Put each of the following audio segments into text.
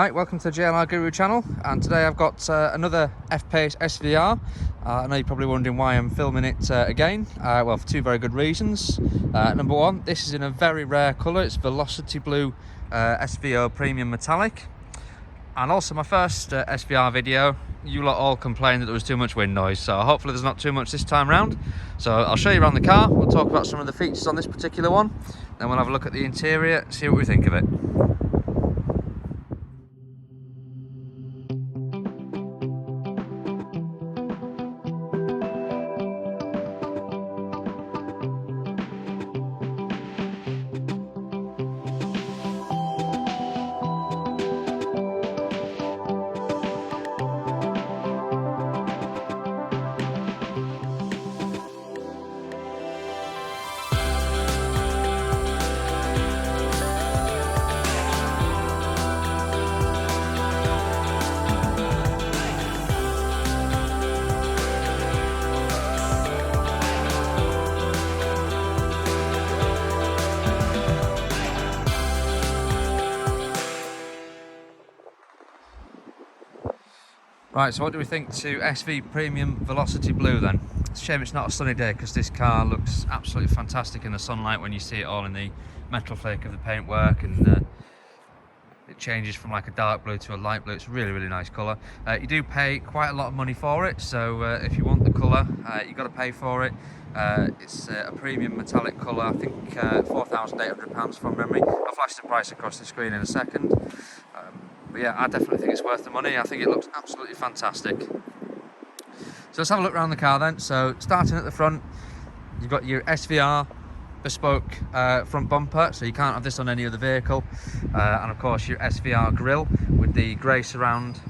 Right, welcome to the JLR Guru channel, and today I've got another F-PACE SVR. I know you're probably wondering why I'm filming it again. Well, for two very good reasons. Number one, this is in a very rare colour. It's Velocity Blue SVO Premium Metallic. And also my first SVR video, you lot all complained that there was too much wind noise, so hopefully there's not too much this time round. So I'll show you around the car, we'll talk about some of the features on this particular one, then we'll have a look at the interior, see what we think of it. Right, so what do we think to SV Premium Velocity Blue then? It's a shame it's not a sunny day because this car looks absolutely fantastic in the sunlight when you see it all in the metal flake of the paintwork, and it changes from like a dark blue to a light blue. It's a really nice colour. You do pay quite a lot of money for it, so if you want the colour, you've got to pay for it. It's a premium metallic colour, I think £4,800 from memory. I'll flash the price across the screen in a second. But yeah, I definitely think it's worth the money. I think it looks absolutely fantastic. So let's have a look around the car then. So starting at the front, you've got your SVR bespoke front bumper, so you can't have this on any other vehicle. And of course your SVR grille with the grey surround,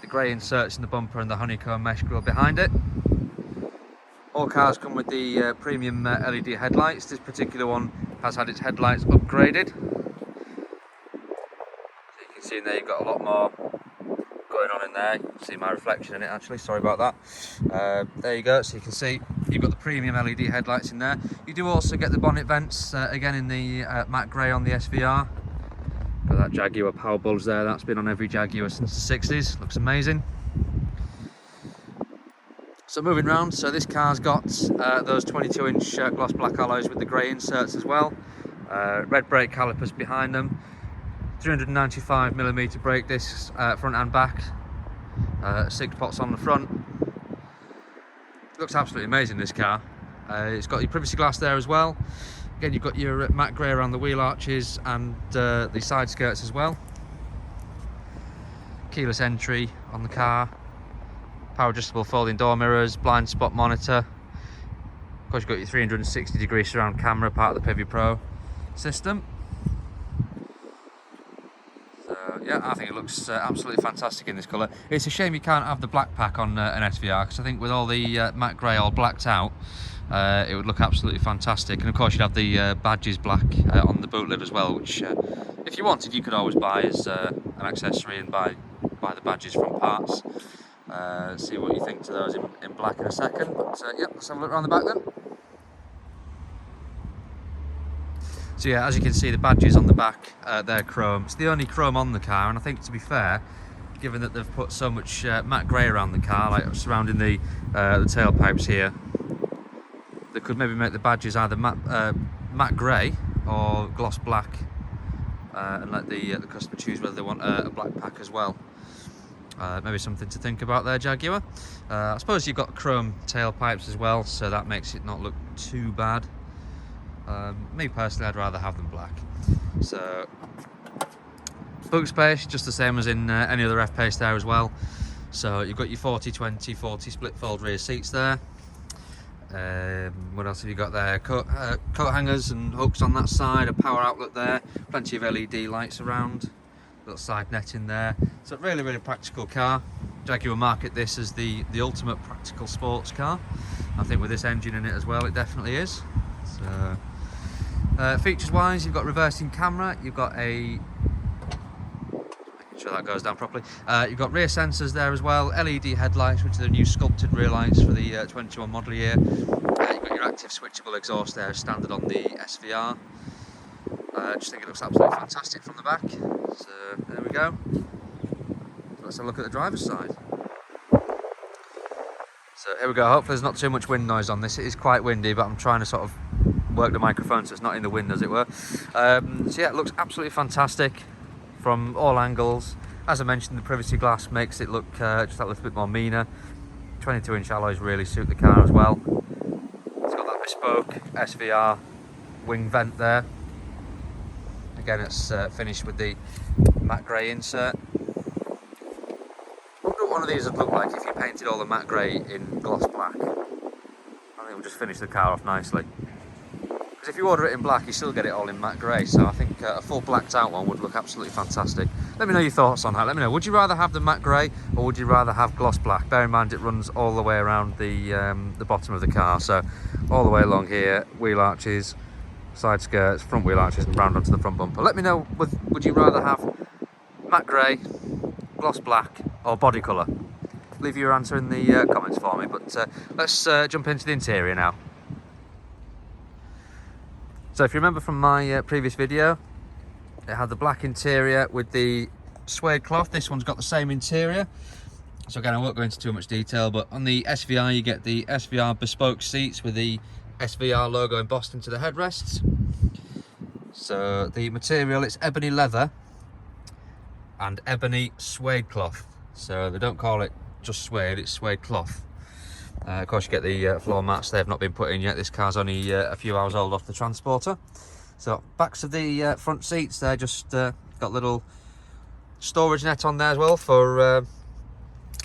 the grey inserts in the bumper and the honeycomb mesh grille behind it. All cars come with the premium LED headlights. This particular one has had its headlights upgraded. See in there, you've got a lot more going on in there. You can see my reflection in it actually, sorry about that. There you go, so you can see you've got the premium LED headlights in there. You do also get the bonnet vents again in the matte grey on the SVR. Got that Jaguar power bulge there, that's been on every Jaguar since the 60s, looks amazing. So moving round, so this car's got those 22-inch gloss black alloys with the grey inserts as well. Red brake calipers behind them. 395mm brake discs front and back, 6 pots on the front. Looks absolutely amazing, this car. It's got your privacy glass there as well. Again, you've got your matte grey around the wheel arches and the side skirts as well. Keyless entry on the car, power adjustable folding door mirrors, blind spot monitor. Of course, you've got your 360-degree surround camera, part of the Pivy Pro system. Yeah, I think it looks absolutely fantastic in this colour. It's a shame you can't have the black pack on an SVR, because I think with all the matte grey all blacked out, it would look absolutely fantastic. And of course you'd have the badges black on the boot lid as well, which if you wanted you could always buy as an accessory and buy the badges from parts. See what you think to those in black in a second, but yeah, let's have a look around the back then. So yeah, as you can see, the badges on the back, they're chrome. It's the only chrome on the car, and I think, to be fair, given that they've put so much matte grey around the car, like surrounding the tailpipes here, they could maybe make the badges either matte grey or gloss black, and let the customer choose whether they want a black pack as well. Maybe something to think about there, Jaguar. I suppose you've got chrome tailpipes as well, so that makes it not look too bad. Me personally, I'd rather have them black. So boot space, just the same as in any other F-PACE there as well. So you've got your 40-20-40 split fold rear seats there. What else have you got there? Coat hangers and hooks on that side, a power outlet there, plenty of LED lights around, little side netting there. So really practical car. Jaguar market this as the ultimate practical sports car. I think with this engine in it as well, it definitely is. So features wise, you've got reversing camera, you've got making sure that goes down properly, you've got rear sensors there as well, LED headlights, which are the new sculpted rear lights for the 21 model year. You've got your active switchable exhaust there, standard on the SVR. I just think it looks absolutely fantastic from the back, so there we go. let's have a look at the driver's side. So here we go. Hopefully there's not too much wind noise on this. It is quite windy, but I'm trying to sort of work the microphone so it's not in the wind, as it were. So yeah, it looks absolutely fantastic from all angles. As I mentioned, the privacy glass makes it look just that little bit more meaner. 22-inch alloys really suit the car as well. It's got that bespoke SVR wing vent there. Again, it's finished with the matte grey insert. I wonder what one of these would look like if you painted all the matte grey in gloss black. I think it would just finish the car off nicely. Because if you order it in black, you still get it all in matte grey, so I think a full blacked out one would look absolutely fantastic. Let me know your thoughts on that. Let me know, would you rather have the matte grey or would you rather have gloss black? Bear in mind it runs all the way around the bottom of the car, so all the way along here, wheel arches, side skirts, front wheel arches, and round onto the front bumper. Let me know, would you rather have matte grey, gloss black or body colour? Leave your answer in the comments for me, but let's jump into the interior now. So if you remember from my previous video, it had the black interior with the suede cloth. This one's got the same interior. So again, I won't go into too much detail, but on the SVR you get the SVR bespoke seats with the SVR logo embossed into the headrests. So the material, it's ebony leather and ebony suede cloth. So they don't call it just suede, it's suede cloth. Of course you get the floor mats, they have not been put in yet. This car's only a few hours old off the transporter. So backs of the front seats, they're just got little storage net on there as well for, I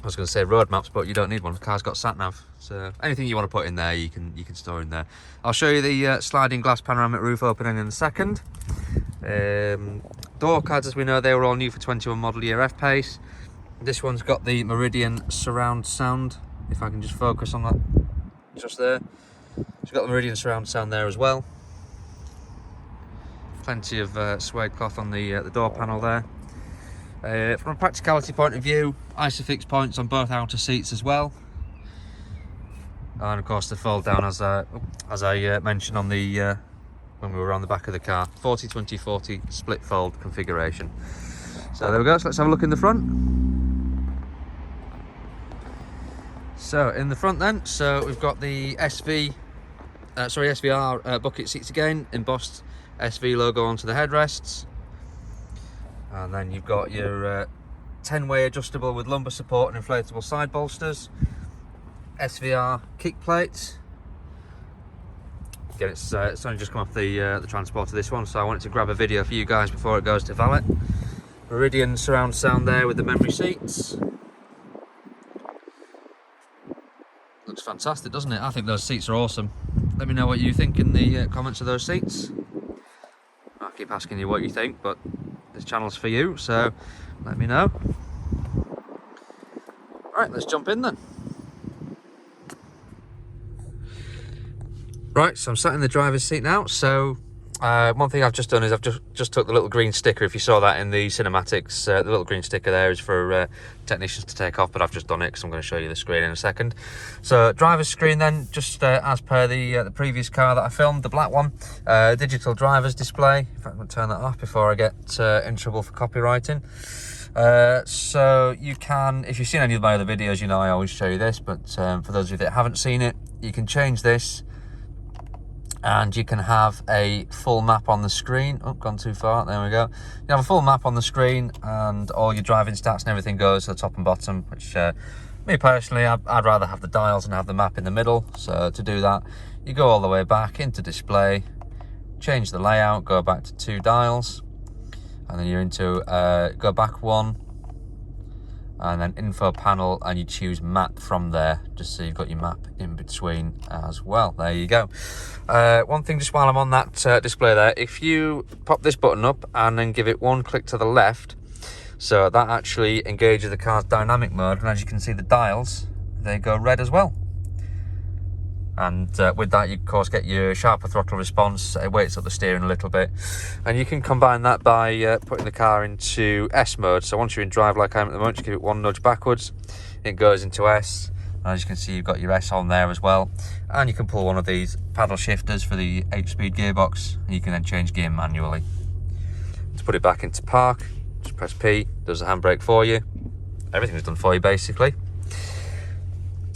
was going to say road maps, but you don't need one. The car's got sat nav. So anything you want to put in there, you can store in there. I'll show you the sliding glass panoramic roof opening in a second. Door cards, as we know, they were all new for 21 model year F-PACE. This one's got the Meridian surround sound. If I can just focus on that, just there. It's got the Meridian surround sound there as well. Plenty of suede cloth on the door panel there. From a practicality point of view, Isofix points on both outer seats as well. And of course they fold down as I mentioned on the when we were on the back of the car. 40-20-40 split fold configuration. So there we go. So let's have a look in the front. So in the front then, so we've got the SVR bucket seats again, embossed SV logo onto the headrests. And then you've got your 10-way adjustable with lumbar support and inflatable side bolsters. SVR kick plates. Again, it's only just come off the transporter, this one, so I wanted to grab a video for you guys before it goes to valet. Meridian surround sound there with the memory seats. Looks fantastic, doesn't it? I think those seats are awesome. Let me know what you think in the comments of those seats. I keep asking you what you think, but this channel's for you, so let me know. Right, let's jump in then. Right, so I'm sat in the driver's seat now. So one thing I've just done is I've just took the little green sticker. If you saw that in the cinematics, the little green sticker there is for technicians to take off, but I've just done it because I'm going to show you the screen in a second. So driver's screen then, just as per the previous car that I filmed, the black one, digital driver's display. In fact, I'm going to turn that off before I get in trouble for copywriting. So you can, if you've seen any of my other videos, you know I always show you this, but for those of you that haven't seen it, you can change this and you can have a full map on the screen. Oh, gone too far, there we go. You have a full map on the screen and all your driving stats and everything goes to the top and bottom, which me personally, I'd rather have the dials and have the map in the middle. So to do that, you go all the way back into display, change the layout, go back to 2 dials, and then you're into go back 1, and then info panel, and you choose map from there, just so you've got your map in between as well. There you go. One thing just while I'm on that display there, if you pop this button up and then give it 1 click to the left, so that actually engages the car's dynamic mode, and as you can see the dials, they go red as well. And with that, you of course get your sharper throttle response. It weights up the steering a little bit, and you can combine that by putting the car into S mode. So once you're in drive like I am at the moment, just give it 1 nudge backwards, it goes into S. And as you can see, you've got your S on there as well, and you can pull one of these paddle shifters for the 8-speed gearbox, and you can then change gear manually. To put it back into park, just press P, does the handbrake for you, everything's done for you basically.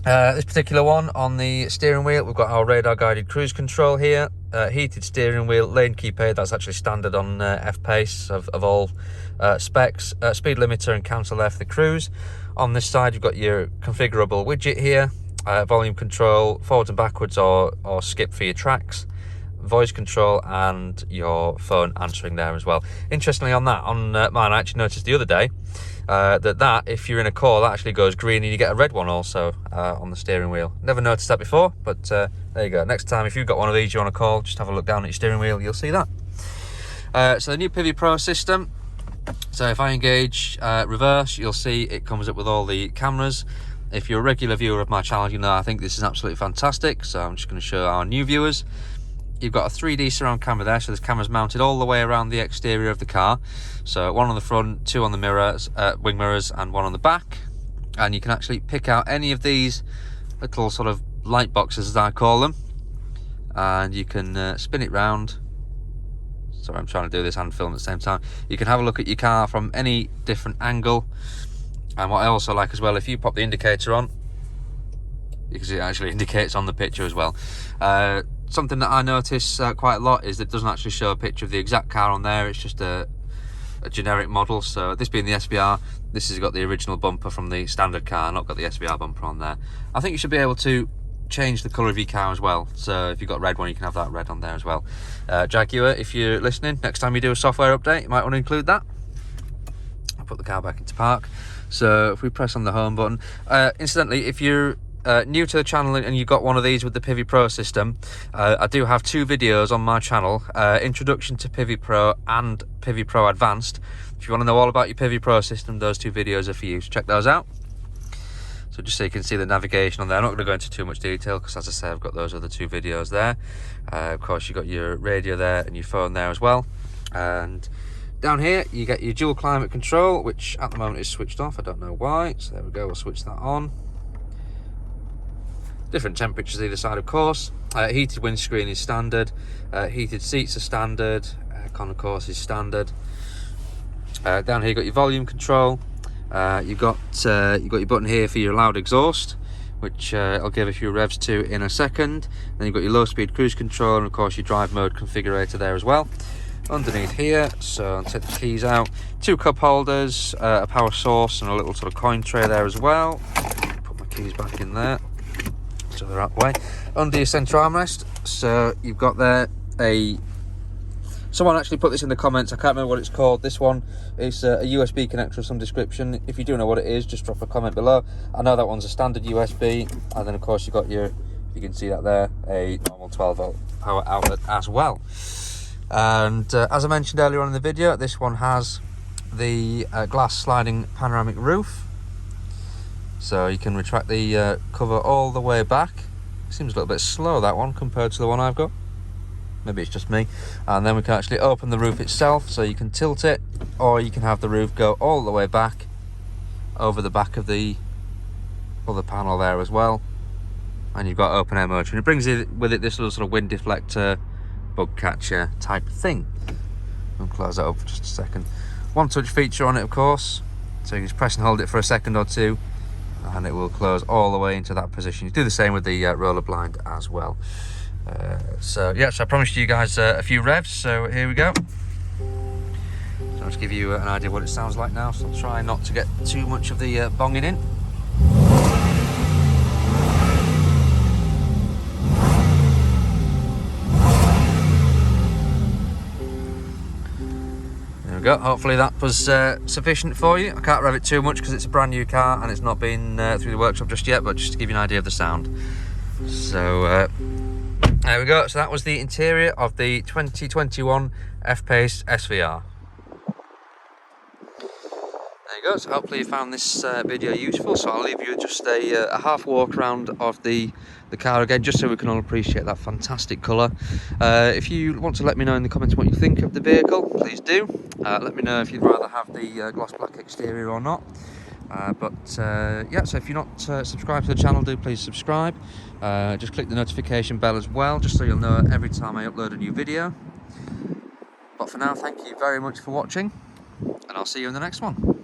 This particular one, on the steering wheel, we've got our radar guided cruise control here, heated steering wheel, lane keep aid, that's actually standard on F-PACE of all specs, speed limiter and cancel there for the cruise. On this side you've got your configurable widget here, volume control, forwards and backwards or skip for your tracks, voice control, and your phone answering there as well. Interestingly on mine, I actually noticed the other day that if you're in a call, that actually goes green and you get a red one also on the steering wheel. Never noticed that before, but there you go. Next time if you've got one of these you're on a call, just have a look down at your steering wheel, you'll see that. So the new Pivi Pro system, so if I engage reverse, you'll see it comes up with all the cameras. If you're a regular viewer of my channel, you know I think this is absolutely fantastic, so I'm just going to show our new viewers. You've got a 3D surround camera there, so there's cameras mounted all the way around the exterior of the car. So one on the front, two on the mirrors, wing mirrors, and one on the back. And you can actually pick out any of these little sort of light boxes, as I call them, and you can spin it round. Sorry, I'm trying to do this and film at the same time. You can have a look at your car from any different angle. And what I also like as well, if you pop the indicator on, you can see it actually indicates on the picture as well. Something that I notice quite a lot is that it doesn't actually show a picture of the exact car on there. It's just a generic model. So this being the SVR, this has got the original bumper from the standard car, not got the SVR bumper on there. I think you should be able to change the colour of your car as well. So if you've got a red one, you can have that red on there as well. Jaguar, if you're listening, next time you do a software update, you might want to include that. I'll put the car back into park. So if we press on the home button, incidentally, if you're new to the channel and you've got one of these with the Pivi Pro system, I do have two videos on my channel, Introduction to Pivi Pro and Pivi Pro Advanced. If you want to know all about your Pivi Pro system, those two videos are for you, so check those out. So just so you can see the navigation on there, I'm not going to go into too much detail because, as I say, I've got those other two videos there. Of course, you've got your radio there and your phone there as well. And down here you get your dual climate control, which at the moment is switched off, I don't know why, so there we go, we'll switch that on. Different temperatures either side, of course. Heated windscreen is standard, heated seats are standard, aircon of course is standard. Down here you've got your volume control, you've got your button here for your loud exhaust, which I'll give a few revs to in a second. Then you've got your low speed cruise control and of course your drive mode configurator there as well. Underneath here, so I'll take the keys out, two cup holders, a power source and a little sort of coin tray there as well. Put my keys back in there so they're out the way. Under your centre armrest, so you've got there someone actually put this in the comments, I can't remember what it's called. This one is a USB connector of some description. If you do know what it is, just drop a comment below. I know that one's a standard USB, and then of course you've got your, if you can see that there, a normal 12 volt power outlet as well. And as I mentioned earlier on in the video, this one has the glass sliding panoramic roof, so you can retract the cover all the way back. Seems a little bit slow, that one, compared to the one I've got. Maybe it's just me. And then we can actually open the roof itself, so you can tilt it, or you can have the roof go all the way back over the back of the other panel there as well. And you've got open air motor, and it brings with it this little sort of wind deflector, bug catcher type thing. I'll close that up for just a second. One touch feature on it, of course, so you can just press and hold it for a second or two and it will close all the way into that position. You do the same with the roller blind as well. So yeah, so I promised you guys a few revs, so here we go. So I'll just give you an idea of what it sounds like now, so I'll try not to get too much of the bonging in. Go. Hopefully that was sufficient for you. I can't rev it too much because it's a brand new car and it's not been through the workshop just yet, but just to give you an idea of the sound. So there we go. So that was the interior of the 2021 F-PACE SVR. There you go. So hopefully you found this video useful. So I'll leave you just a half walk around of the car again, just so we can all appreciate that fantastic colour. If you want to let me know in the comments what you think of the vehicle, please do. Let me know if you'd rather have the gloss black exterior or not. Yeah, so if you're not subscribed to the channel, do please subscribe. Just click the notification bell as well, just so you'll know every time I upload a new video. But for now, thank you very much for watching, and I'll see you in the next one.